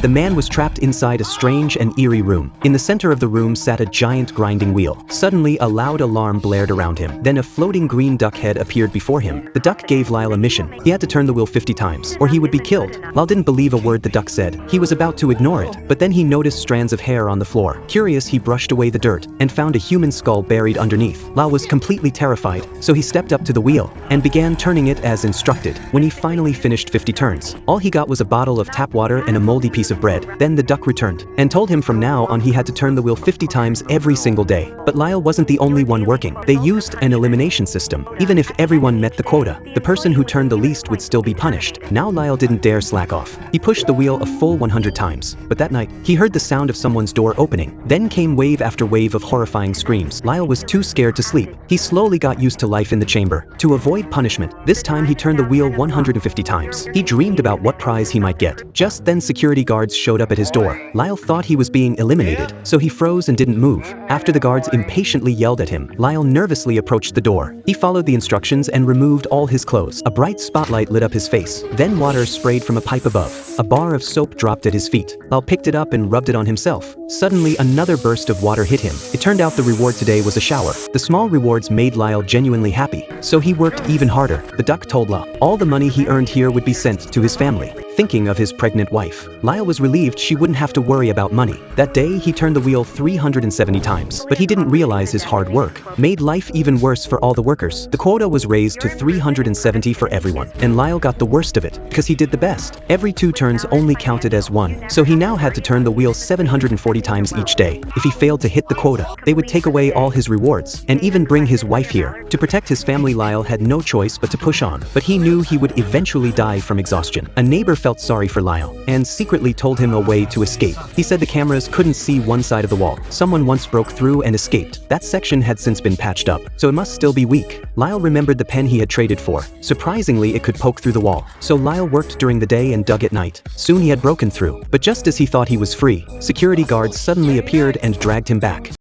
The man was trapped inside a strange and eerie room. In the center of the room sat a giant grinding wheel. Suddenly, a loud alarm blared around him. Then a floating green duck head appeared before him. The duck gave Lyle a mission. He had to turn the wheel 50 times, or he would be killed. Lyle didn't believe a word the duck said. He was about to ignore it, but then he noticed strands of hair on the floor. Curious, he brushed away the dirt and found a human skull buried underneath. Lyle was completely terrified, so he stepped up to the wheel and began turning it as instructed. When he finally finished 50 turns, all he got was a bottle of tap water and a moldy piece of bread. Then the duck returned and told him from now on he had to turn the wheel 50 times every single day. But Lyle wasn't the only one working. They used an elimination system. Even if everyone met the quota, the person who turned the least would still be punished. Now Lyle didn't dare slack off. He pushed the wheel a full 100 times. But that night, he heard the sound of someone's door opening. Then came wave after wave of horrifying screams. Lyle was too scared to sleep. He slowly got used to life in the chamber. To avoid punishment, this time he turned the wheel 150 times. He dreamed about what prize he might get. Just then security guards showed up at his door. Lyle thought he was being eliminated, so he froze and didn't move. After the guards impatiently yelled at him, Lyle nervously approached the door. He followed the instructions and removed all his clothes. A bright spotlight lit up his face. Then water sprayed from a pipe above. A bar of soap dropped at his feet. Lyle picked it up and rubbed it on himself. Suddenly, another burst of water hit him. It turned out the reward today was a shower. The small rewards made Lyle genuinely happy, so he worked even harder. The duck told Lyle all the money he earned here would be sent to his family. Thinking of his pregnant wife, Lyle was relieved she wouldn't have to worry about money. That day, he turned the wheel 370 times, but he didn't realize his hard work made life even worse for all the workers. The quota was raised to 370 for everyone, and Lyle got the worst of it because he did the best. Every 2 turns only counted as 1, so he now had to turn the wheel 740 times each day. If he failed to hit the quota, they would take away all his rewards and even bring his wife here. To protect his family, Lyle had no choice but to push on, but he knew he would eventually die from exhaustion. A neighbor felt sorry for Lyle and secretly told him a way to escape. He said the cameras couldn't see one side of the wall. Someone once broke through and escaped. That section had since been patched up, so it must still be weak. Lyle remembered the pen he had traded for. Surprisingly, it could poke through the wall. So Lyle worked during the day and dug at night. Soon he had broken through, but just as he thought he was free, security guards suddenly appeared and dragged him back.